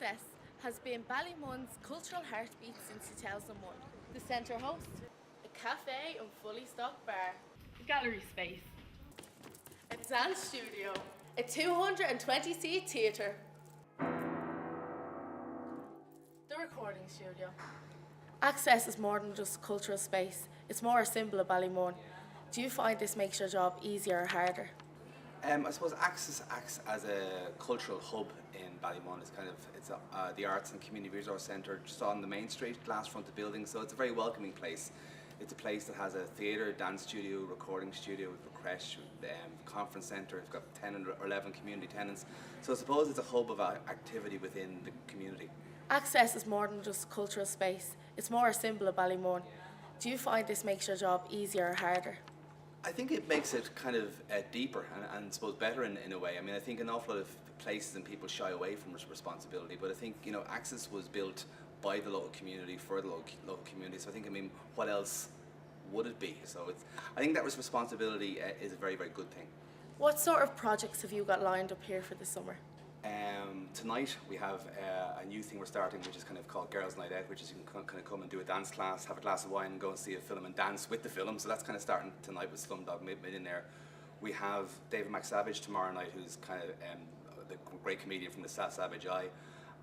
Access has been Ballymun's cultural heartbeat since 2001. The centre host, a cafe and fully stocked bar, A gallery space, a dance studio, a 220-seat theatre, the recording studio. Access is more than just a cultural space, it's more a symbol of Ballymun. Do you find this makes your job easier or harder? I suppose Access acts as a cultural hub in Ballymun. It's the Arts and Community Resource Centre just on the main street, glass fronted building, so it's a very welcoming place. It's a place that has a theatre, dance studio, recording studio, with a creche, conference centre. It's got 10 or 11 community tenants. So I suppose it's a hub of activity within the community. Access is more than just a cultural space, it's more a symbol of Ballymun. Do you find this makes your job easier or harder? I think it makes it kind of deeper and I suppose better in a way. I mean, I think an awful lot of places and people shy away from responsibility, but I think, Access was built by the local community for the local community. So I think, what else would it be? So I think that responsibility is a very, very good thing. What sort of projects have you got lined up here for the summer? Tonight we have a new thing we're starting, which is kind of called Girls' Night Out, which is you can kind of come and do a dance class, have a glass of wine, and go and see a film and dance with the film. So that's kind of starting tonight with Slumdog Millionaire. We have David McSavage tomorrow night, who's kind of the great comedian from the Savage Eye.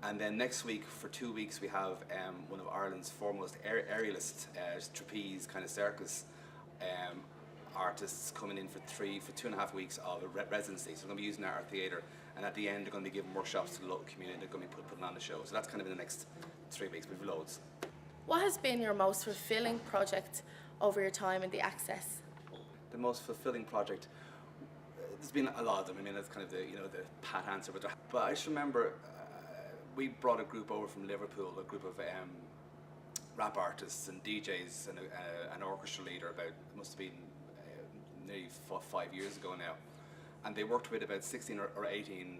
And then next week, for 2 weeks, we have one of Ireland's foremost aerialist, trapeze kind of circus artists coming in for 2.5 weeks of a residency. So we're going to be using our theatre, and at the end they're going to be giving workshops to the local community. They're going to be putting on the show. So that's kind of in the next 3 weeks. We've loads. What has been your most fulfilling project over your time in the Access? The most fulfilling project, there's been a lot of them. I mean, that's kind of the pat answer. But I just remember we brought a group over from Liverpool, a group of rap artists and DJs and an orchestra leader. It must have been nearly 5 years ago now, and they worked with about 16 or 18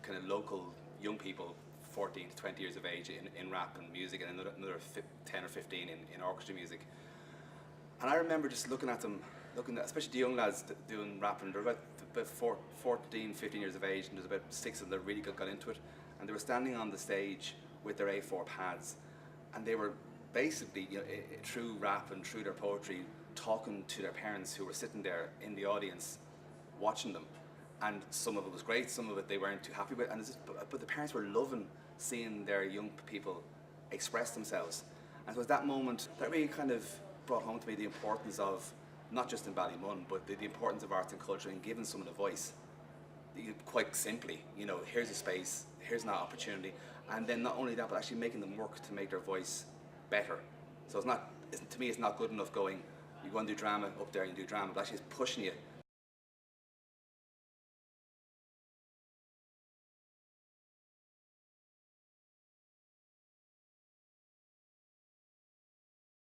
kind of local young people, 14 to 20 years of age, in rap and music, and another 10 or 15 in orchestra music. And I remember just looking at them, especially the young lads doing rap, and they're about 14, 15 years of age, and there's about 6 of them that really got into it, and they were standing on the stage with their A4 pads, and they were basically, through rap and through their poetry, talking to their parents who were sitting there in the audience watching them. And some of it was great, some of it they weren't too happy with, but the parents were loving seeing their young people express themselves. And so it was that moment that really kind of brought home to me the importance of, not just in Ballymun, but the importance of arts and culture and giving someone a voice. Quite simply, here's a space, here's an opportunity, and then not only that, but actually making them work to make their voice better. So to me it's not good enough going, you go and do drama up there and do drama, but actually it's pushing you